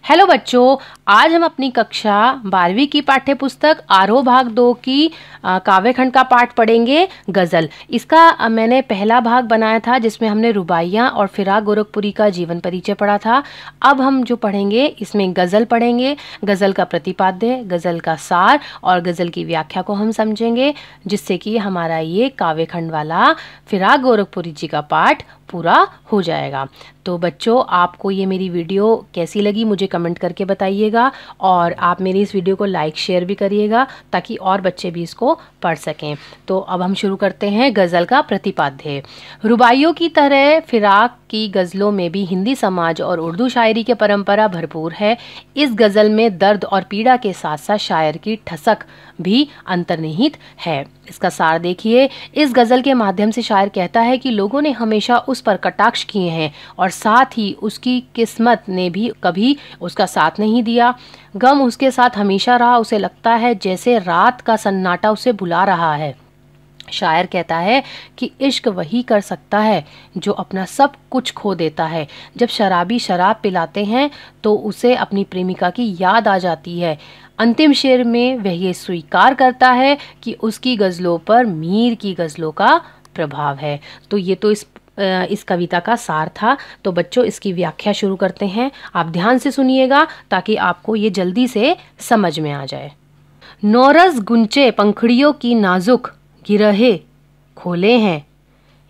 Hello बच्चों, आज हम अपनी कक्षा 12वीं की पाठ्य पुस्तक आरोह भाग 2 की काव्यखंड का पाठ पढ़ेंगे गज़ल। इसका मैंने पहला भाग बनाया था जिसमें हमने रुबाइयाँ और फिराक गोरखपुरी का जीवन परिचय पढ़ा था। अब हम जो पढ़ेंगे इसमें गज़ल पढ़ेंगे, गज़ल का प्रतिपाद्य, गज़ल का सार और गज़ल की व्याख्या को हम समझेंगे, जिससे कि हमारा ये काव्यखंड वाला फिराक गोरखपुरी जी का पाठ पूरा हो जाएगा। तो बच्चों, आपको ये मेरी वीडियो कैसी लगी मुझे कमेंट करके बताइएगा और आप मेरी इस वीडियो को लाइक शेयर भी करिएगा ताकि और बच्चे भी इसको पढ़ सकें। तो अब हम शुरू करते हैं गज़ल का प्रतिपाद्य। रुबाइयों की तरह फिराक की गज़लों में भी हिंदी समाज और उर्दू शायरी की परंपरा भरपूर है। इस गज़ल में दर्द और पीड़ा के साथ साथ शायर की ठसक भी अंतर्निहित है। इसका सार देखिए। इस गज़ल के माध्यम से शायर कहता है कि लोगों ने हमेशा उस पर कटाक्ष किए हैं और साथ ही उसकी किस्मत ने भी कभी उसका साथ नहीं दिया। गम उसके साथ हमेशा रहा। उसे लगता है जैसे रात का सन्नाटा उसे बुला रहा है। शायर कहता है कि इश्क वही कर सकता है जो अपना सब कुछ खो देता है। जब शराबी शराब पिलाते हैं तो उसे अपनी प्रेमिका की याद आ जाती है। अंतिम शेर में वह ये स्वीकार करता है कि उसकी गज़लों पर मीर की गज़लों का प्रभाव है। तो ये तो इस कविता का सार था। तो बच्चों, इसकी व्याख्या शुरू करते हैं। आप ध्यान से सुनिएगा ताकि आपको ये जल्दी से समझ में आ जाए। नौरस गुंचे पंखड़ियों की नाजुक गिरहे खोले हैं,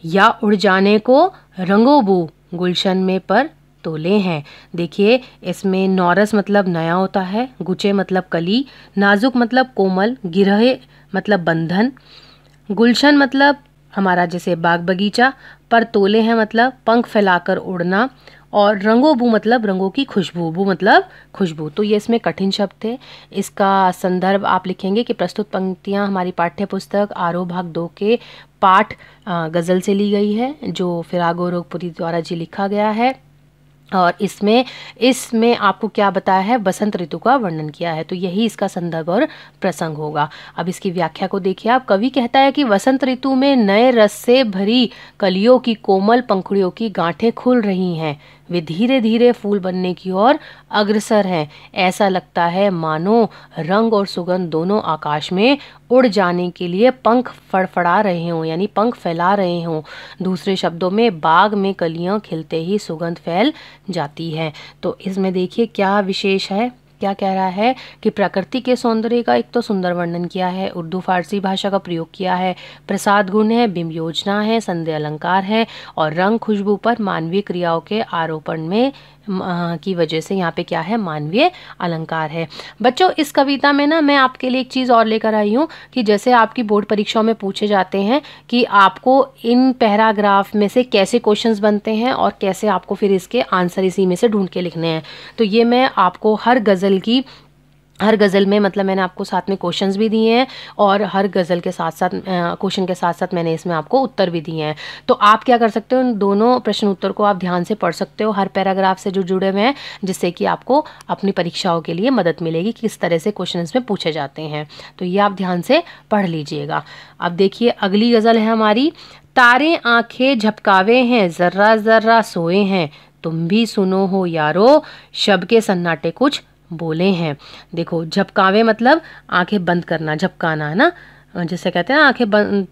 या उड़ जाने को रंगोबू गुलशन में पर तोले हैं। देखिए, इसमें नौरस मतलब नया होता है, गुचे मतलब कली, नाजुक मतलब कोमल, गिरहे मतलब बंधन, गुलशन मतलब हमारा जैसे बाग बगीचा, पर तोले हैं मतलब पंख फैलाकर उड़ना, और रंगो बू मतलब रंगों की खुशबू, बू मतलब खुशबू। तो ये इसमें कठिन शब्द थे। इसका संदर्भ आप लिखेंगे कि प्रस्तुत पंक्तियां हमारी पाठ्य पुस्तक आरोह भाग 2 के पाठ गज़ल से ली गई है, जो फिराक गोरखपुरी द्वारा जी लिखा गया है। और इसमें आपको क्या बताया है, बसंत ऋतु का वर्णन किया है। तो यही इसका संदर्भ और प्रसंग होगा। अब इसकी व्याख्या को देखिए आप। कवि कहता है कि वसंत ऋतु में नए रस से भरी कलियों की कोमल पंखुड़ियों की गांठें खुल रही हैं। वे धीरे धीरे फूल बनने की ओर अग्रसर हैं। ऐसा लगता है मानो रंग और सुगंध दोनों आकाश में उड़ जाने के लिए पंख फड़फड़ा रहे हों, यानी पंख फैला रहे हों। दूसरे शब्दों में बाग में कलियां खिलते ही सुगंध फैल जाती है। तो इसमें देखिए क्या विशेष है, क्या कह रहा है कि प्रकृति के सौंदर्य का एक तो सुंदर वर्णन किया है, उर्दू फारसी भाषा का प्रयोग किया है, प्रसाद गुण है, बिंब योजना है, संदेह अलंकार है, और रंग खुशबू पर मानवीय क्रियाओं के आरोपण में की वजह से यहाँ पे क्या है, मानवीय अलंकार है। बच्चों, इस कविता में ना मैं आपके लिए एक चीज़ और लेकर आई हूँ कि जैसे आपकी बोर्ड परीक्षाओं में पूछे जाते हैं कि आपको इन पैराग्राफ में से कैसे क्वेश्चंस बनते हैं और कैसे आपको फिर इसके आंसर इसी में से ढूंढ के लिखने हैं। तो ये मैं आपको हर गज़ल में मतलब मैंने आपको साथ में क्वेश्चंस भी दिए हैं और हर गज़ल के साथ साथ क्वेश्चन के साथ साथ मैंने इसमें आपको उत्तर भी दिए हैं। तो आप क्या कर सकते हो, इन दोनों प्रश्न उत्तर को आप ध्यान से पढ़ सकते हो हर पैराग्राफ से जो जुड़े हुए हैं, जिससे कि आपको अपनी परीक्षाओं के लिए मदद मिलेगी किस तरह से क्वेश्चन इसमें पूछे जाते हैं। तो ये आप ध्यान से पढ़ लीजिएगा। अब देखिए अगली गज़ल है हमारी। तारे आंखें झपकावे हैं, जर्रा जर्रा सोए हैं, तुम भी सुनो हो यारो, शब के सन्नाटे कुछ बोले हैं। देखो, झपकावे मतलब आंखें बंद करना, झपकाना है ना, जैसे कहते हैं ना आंखें बंद,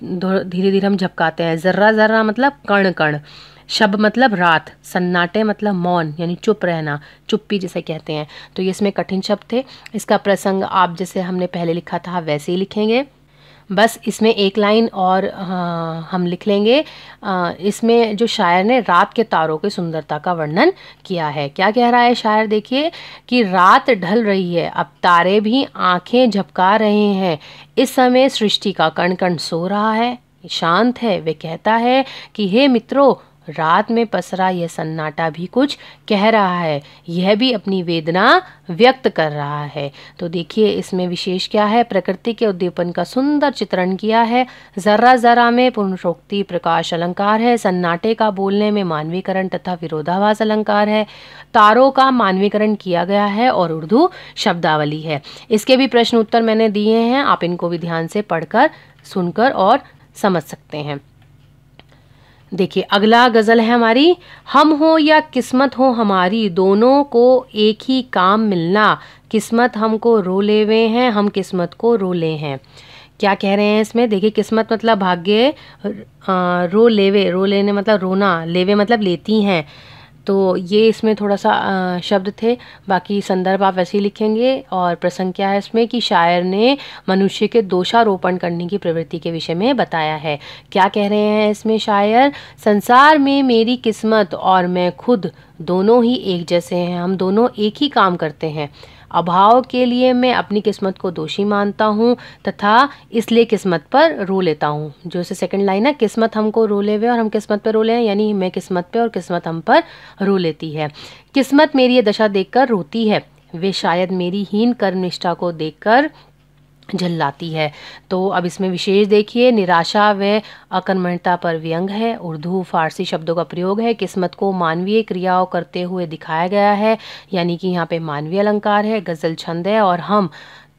धीरे धीरे हम झपकाते हैं। जर्रा जर्रा मतलब कण कण, शब मतलब रात, सन्नाटे मतलब मौन यानी चुप रहना, चुप्पी जिसे कहते हैं। तो ये इसमें कठिन शब्द थे। इसका प्रसंग आप जैसे हमने पहले लिखा था वैसे ही लिखेंगे, बस इसमें एक लाइन और हम लिख लेंगे। इसमें जो शायर ने रात के तारों की सुंदरता का वर्णन किया है। क्या कह रहा है शायर, देखिए कि रात ढल रही है, अब तारे भी आंखें झपका रहे हैं। इस समय सृष्टि का कण कण सो रहा है, शांत है। वे कहता है कि हे मित्रों, रात में पसरा यह सन्नाटा भी कुछ कह रहा है, यह भी अपनी वेदना व्यक्त कर रहा है। तो देखिए इसमें विशेष क्या है, प्रकृति के उद्दीपन का सुंदर चित्रण किया है। जर्रा जर्रा में पुनरोक्ति प्रकाश अलंकार है, सन्नाटे का बोलने में मानवीकरण तथा विरोधाभास अलंकार है, तारों का मानवीकरण किया गया है और उर्दू शब्दावली है। इसके भी प्रश्न उत्तर मैंने दिए हैं, आप इनको भी ध्यान से पढ़कर सुनकर और समझ सकते हैं। देखिए अगला गज़ल है हमारी। हम हो या किस्मत हो हमारी, दोनों को एक ही काम मिलना, किस्मत हमको रो लेवे हैं, हम किस्मत को रो ले हैं। क्या कह रहे हैं इसमें? देखिए किस्मत मतलब भाग्य, रो लेवे, रो लेने मतलब रोना, लेवे मतलब लेती हैं। तो ये इसमें थोड़ा सा शब्द थे। बाकी संदर्भ आप वैसे ही लिखेंगे। और प्रसंग क्या है इसमें कि शायर ने मनुष्य के दोषारोपण करने की प्रवृत्ति के विषय में बताया है। क्या कह रहे हैं इसमें शायर? संसार में मेरी किस्मत और मैं खुद दोनों ही एक जैसे हैं, हम दोनों एक ही काम करते हैं। अभाव के लिए मैं अपनी किस्मत को दोषी मानता हूँ तथा इसलिए किस्मत पर रो लेता हूँ। जो इसे सेकंड लाइन है, किस्मत हमको रो लेवे और हम किस्मत पर रो ले, यानी मैं किस्मत पे और किस्मत हम पर रो लेती है। किस्मत मेरी ये दशा देखकर रोती है, वे शायद मेरी हीन कर्मनिष्ठा को देखकर झल्लाती है। तो अब इसमें विशेष देखिए, निराशा व अकर्मण्यता पर व्यंग है। उर्दू फारसी शब्दों का प्रयोग है। किस्मत को मानवीय क्रियाओं करते हुए दिखाया गया है, यानी कि यहाँ पे मानवीय अलंकार है, गज़ल छंद है और हम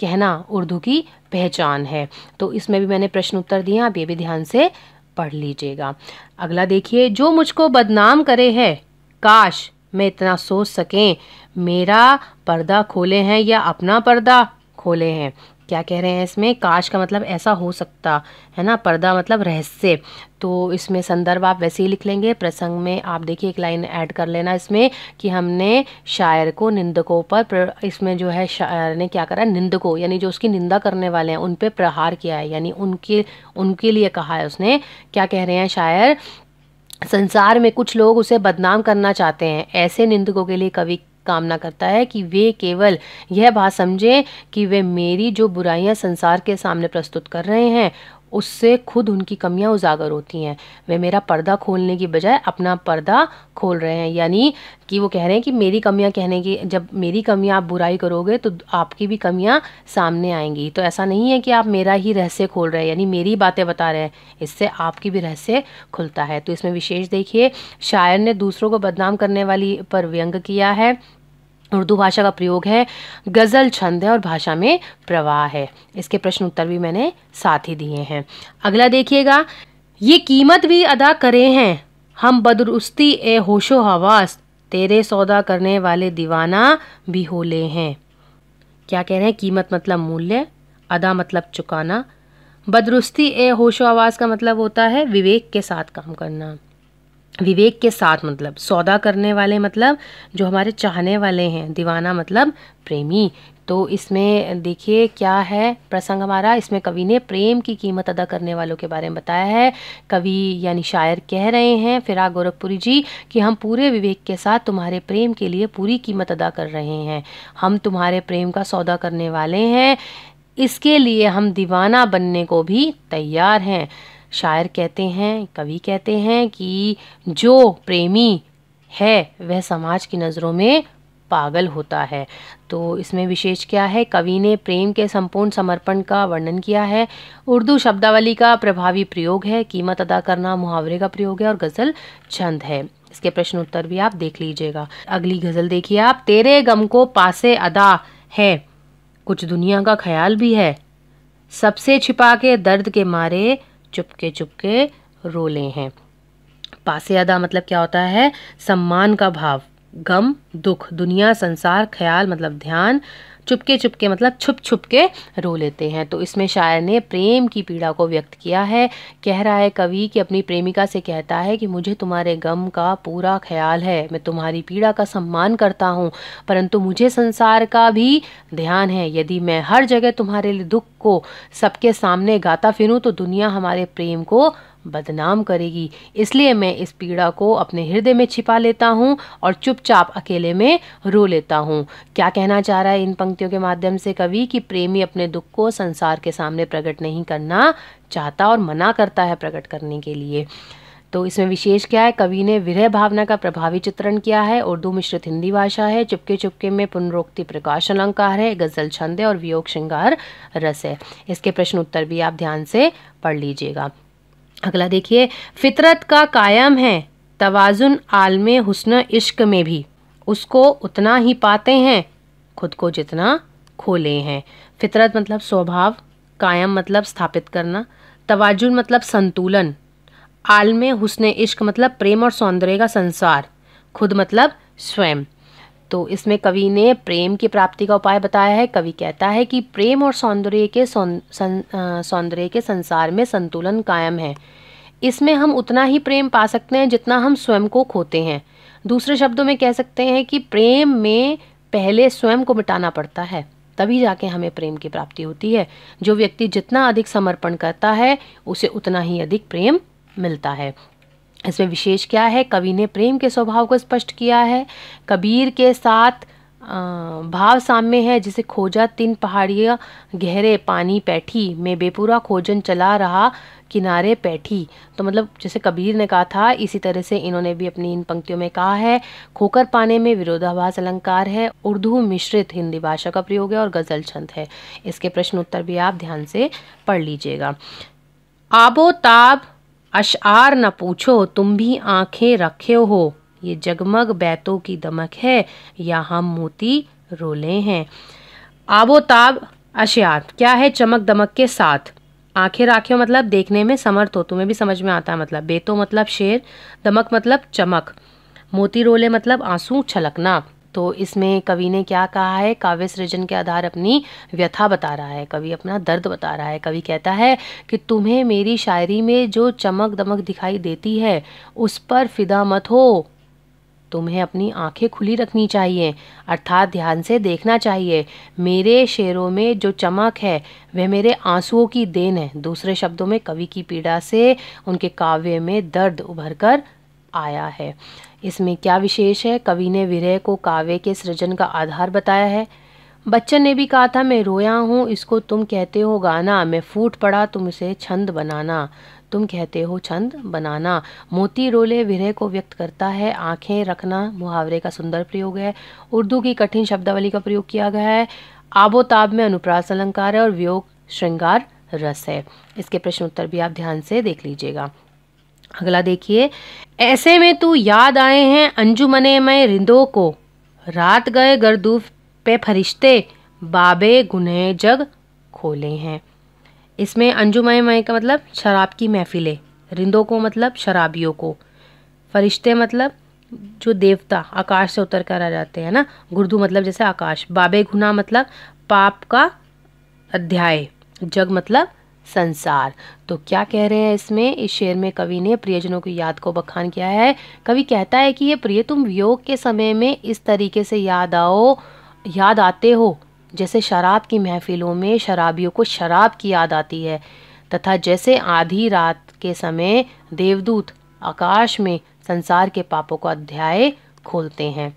कहना उर्दू की पहचान है। तो इसमें भी मैंने प्रश्न उत्तर दिए, आप ये भी ध्यान से पढ़ लीजिएगा। अगला देखिए, जो मुझको बदनाम करे है, काश मैं इतना सोच सकें, मेरा पर्दा खोले हैं या अपना पर्दा खोले हैं। क्या कह रहे हैं इसमें? काश का मतलब ऐसा हो सकता है ना, पर्दा मतलब रहस्य। तो इसमें संदर्भ आप वैसे ही लिख लेंगे। प्रसंग में आप देखिए एक लाइन ऐड कर लेना इसमें कि हमने शायर को निंदकों पर, इसमें जो है शायर ने क्या करा, निंदकों यानी जो उसकी निंदा करने वाले हैं उन पे प्रहार किया है, यानी उनके लिए कहा है उसने। क्या कह रहे हैं शायर? संसार में कुछ लोग उसे बदनाम करना चाहते हैं, ऐसे निंदकों के लिए कवि कामना करता है कि वे केवल यह बात समझें कि वे मेरी जो बुराइयां संसार के सामने प्रस्तुत कर रहे हैं उससे खुद उनकी कमियां उजागर होती हैं। वे मेरा पर्दा खोलने की बजाय अपना पर्दा खोल रहे हैं, यानी कि वो कह रहे हैं कि मेरी कमियां कहने की, जब मेरी कमियां आप बुराई करोगे तो आपकी भी कमियां सामने आएंगी। तो ऐसा नहीं है कि आप मेरा ही रहस्य खोल रहे हैं, यानी मेरी बातें बता रहे हैं, इससे आपकी भी रहस्य खुलता है। तो इसमें विशेष देखिए, शायर ने दूसरों को बदनाम करने वाली पर व्यंग किया है। उर्दू भाषा का प्रयोग है, गज़ल छंद है और भाषा में प्रवाह है। इसके प्रश्न उत्तर भी मैंने साथ ही दिए हैं। अगला देखिएगा, ये कीमत भी अदा करे हैं हम बदरुस्ती ए होशो हवास, तेरे सौदा करने वाले दीवाना भी होले हैं। क्या कह रहे हैं? कीमत मतलब मूल्य, अदा मतलब चुकाना, बदरुस्ती ए होशो हवास का मतलब होता है विवेक के साथ काम करना। विवेक के साथ मतलब सौदा करने वाले मतलब जो हमारे चाहने वाले हैं, दीवाना मतलब प्रेमी। तो इसमें देखिए क्या है प्रसंग हमारा, इसमें कवि ने प्रेम की कीमत अदा करने वालों के बारे में बताया है। कवि यानी शायर कह रहे हैं फिराक गोरखपुरी जी कि हम पूरे विवेक के साथ तुम्हारे प्रेम के लिए पूरी कीमत अदा कर रहे हैं, हम तुम्हारे प्रेम का सौदा करने वाले हैं, इसके लिए हम दीवाना बनने को भी तैयार हैं। शायर कहते हैं, कवि कहते हैं कि जो प्रेमी है वह समाज की नज़रों में पागल होता है। तो इसमें विशेष क्या है, कवि ने प्रेम के संपूर्ण समर्पण का वर्णन किया है। उर्दू शब्दावली का प्रभावी प्रयोग है, कीमत अदा करना मुहावरे का प्रयोग है और गज़ल छंद है। इसके प्रश्न उत्तर भी आप देख लीजिएगा। अगली गज़ल देखिए आप, तेरे गम को पासे अदा है, कुछ दुनिया का ख्याल भी है, सबसे छिपा के दर्द के मारे चुपके चुपके रोले हैं। पासे अदा मतलब क्या होता है? सम्मान का भाव, गम दुख, दुनिया संसार, ख्याल मतलब ध्यान, चुपके चुपके मतलब छुप छुप के रो लेते हैं। तो इसमें शायर ने प्रेम की पीड़ा को व्यक्त किया है। कह रहा है कवि कि अपनी प्रेमिका से कहता है कि मुझे तुम्हारे गम का पूरा ख्याल है, मैं तुम्हारी पीड़ा का सम्मान करता हूँ, परंतु मुझे संसार का भी ध्यान है। यदि मैं हर जगह तुम्हारे लिए दुख को सबके सामने गाता फिरूं तो दुनिया हमारे प्रेम को बदनाम करेगी, इसलिए मैं इस पीड़ा को अपने हृदय में छिपा लेता हूँ और चुपचाप अकेले में रो लेता हूँ। क्या कहना चाह रहा है इन पंक्तियों के माध्यम से कवि कि प्रेमी अपने दुख को संसार के सामने प्रकट नहीं करना चाहता और मना करता है प्रकट करने के लिए। तो इसमें विशेष क्या है, कवि ने विरह भावना का प्रभावी चित्रण किया है। उर्दू मिश्रित हिंदी भाषा है। चुपके चुपके में पुनरोक्ति प्रकाश अलंकार है, गज़ल छंद है और वियोग श्रृंगार रस है। इसके प्रश्न उत्तर भी आप ध्यान से पढ़ लीजिएगा। अगला देखिए, फितरत का कायम है तवाजुन आलमे हुस्न इश्क में भी, उसको उतना ही पाते हैं खुद को जितना खोले हैं। फितरत मतलब स्वभाव, कायम मतलब स्थापित करना, तवाजुन मतलब संतुलन, आलमे हुस्ने इश्क मतलब प्रेम और सौंदर्य का संसार, खुद मतलब स्वयं। तो इसमें कवि ने प्रेम की प्राप्ति का उपाय बताया है। कवि कहता है कि प्रेम और सौंदर्य के संसार में संतुलन कायम है। इसमें हम उतना ही प्रेम पा सकते हैं जितना हम स्वयं को खोते हैं। दूसरे शब्दों में कह सकते हैं कि प्रेम में पहले स्वयं को मिटाना पड़ता है, तभी जाके हमें प्रेम की प्राप्ति होती है। जो व्यक्ति जितना अधिक समर्पण करता है उसे उतना ही अधिक प्रेम मिलता है। इसमें विशेष क्या है, कवि ने प्रेम के स्वभाव को स्पष्ट किया है। कबीर के साथ भाव साम्य है, जिसे खोजा 3 पहाड़ियाँ गहरे पानी पैठी में बेपूरा खोजन चला रहा किनारे पैठी। तो मतलब जैसे कबीर ने कहा था, इसी तरह से इन्होंने भी अपनी इन पंक्तियों में कहा है। खोकर पाने में विरोधाभास अलंकार है, उर्दू मिश्रित हिंदी भाषा का प्रयोग है और गजल छंद है। इसके प्रश्न उत्तर भी आप ध्यान से पढ़ लीजिएगा। आबो ताब अशआर न पूछो, तुम भी आंखें रखे हो, ये जगमग बैतों की दमक है या हम मोती रोले हैं। आबोताब अशआर क्या है, चमक दमक के साथ। आंखें राखे हो मतलब देखने में समर्थ हो, तुम्हें भी समझ में आता है मतलब। बेतो मतलब शेर, दमक मतलब चमक, मोती रोले मतलब आंसू छलकना। तो इसमें कवि ने क्या कहा है, काव्य सृजन के आधार अपनी व्यथा बता रहा है, कवि अपना दर्द बता रहा है। कवि कहता है कि तुम्हें मेरी शायरी में जो चमक दमक दिखाई देती है उस पर फिदा मत हो, तुम्हें अपनी आंखें खुली रखनी चाहिए, अर्थात ध्यान से देखना चाहिए। मेरे शेरों में जो चमक है वह मेरे आंसुओं की देन है। दूसरे शब्दों में कवि की पीड़ा से उनके काव्य में दर्द उभर कर आया है। इसमें क्या विशेष है, कवि ने विरह को काव्य के सृजन का आधार बताया है। बच्चन ने भी कहा था, मैं रोया हूँ इसको तुम कहते हो गाना, मैं फूट पड़ा तुम इसे छंद बनाना, तुम कहते हो छंद बनाना। मोती रोले विरह को व्यक्त करता है। आंखें रखना मुहावरे का सुंदर प्रयोग है। उर्दू की कठिन शब्दावली का प्रयोग किया गया है। आबोताब में अनुप्रास अलंकार है और वियोग श्रृंगार रस है। इसके प्रश्न उत्तर भी आप ध्यान से देख लीजिएगा। अगला देखिए, ऐसे में तू याद आए हैं अंजुमने में रिंदों को, रात गए गर्दूफ पे फरिश्ते, बाबे गुनह जग खोले हैं। इसमें अंजुमय मय का मतलब शराब की महफिलें, रिंदों को मतलब शराबियों को, फरिश्ते मतलब जो देवता आकाश से उतर कर आ जाते हैं ना, गुर्दू मतलब जैसे आकाश, बाबे गुना मतलब पाप का अध्याय, जग मतलब संसार। तो क्या कह रहे हैं इसमें, इस शेर में कवि ने प्रियजनों की याद को बखान किया है। कवि कहता है कि ये प्रिय तुम वियोग के समय में इस तरीके से याद आते हो जैसे शराब की महफिलों में शराबियों को शराब की याद आती है, तथा जैसे आधी रात के समय देवदूत आकाश में संसार के पापों का अध्याय खोलते हैं।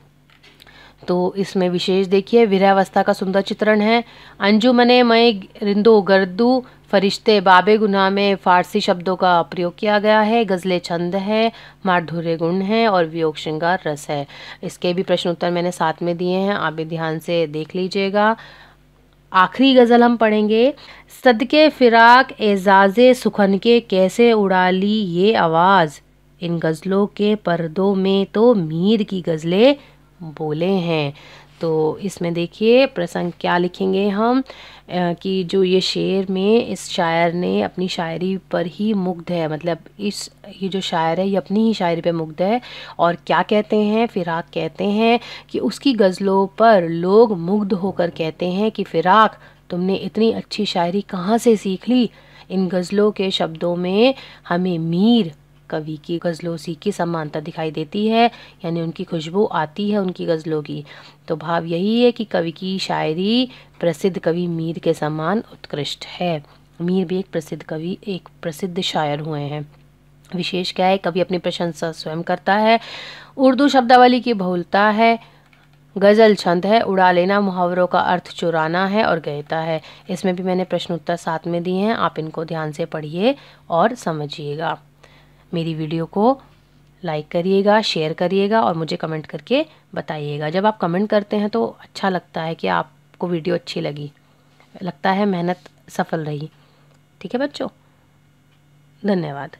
तो इसमें विशेष देखिए, विरहावस्था का सुंदर चित्रण है। अंजुमने मय रिंदो गर्दू फरिश्ते, बाबे गुनाह में फारसी शब्दों का प्रयोग किया गया है। गजले छंद है, माधुर्य गुण है और वियोग श्रृंगार रस है। इसके भी प्रश्न उत्तर मैंने साथ में दिए हैं, आप भी ध्यान से देख लीजिएगा। आखिरी गजल हम पढ़ेंगे। सदके फिराक एजाज़े सुखन के, कैसे उड़ा ली ये आवाज़, इन गज़लों के पर्दों में तो मीर की गज़लें बोले हैं। तो इसमें देखिए प्रसंग क्या लिखेंगे हम, कि जो ये शेर में इस शायर ने अपनी शायरी पर ही मुग्ध है, मतलब ये जो शायर है ये अपनी ही शायरी पे मुग्ध है। और क्या कहते हैं, फिराक कहते हैं कि उसकी गज़लों पर लोग मुग्ध होकर कहते हैं कि फिराक तुमने इतनी अच्छी शायरी कहाँ से सीख ली। इन गज़लों के शब्दों में हमें मीर कवि की गज़लों सी की समानता दिखाई देती है, यानी उनकी खुशबू आती है उनकी गज़लों की। तो भाव यही है कि कवि की शायरी प्रसिद्ध कवि मीर के समान उत्कृष्ट है। मीर भी एक प्रसिद्ध कवि, एक प्रसिद्ध शायर हुए हैं। विशेष क्या है, कवि अपनी प्रशंसा स्वयं करता है। उर्दू शब्दावली की बहुलता है। गज़ल छंद है, उड़ा लेना मुहावरों का अर्थ चुराना है और गयता है। इसमें भी मैंने प्रश्न उत्तर साथ में दिए हैं, आप इनको ध्यान से पढ़िए और समझिएगा। मेरी वीडियो को लाइक करिएगा, शेयर करिएगा और मुझे कमेंट करके बताइएगा। जब आप कमेंट करते हैं तो अच्छा लगता है कि आपको वीडियो अच्छी लगी, लगता है मेहनत सफल रही। ठीक है बच्चों, धन्यवाद।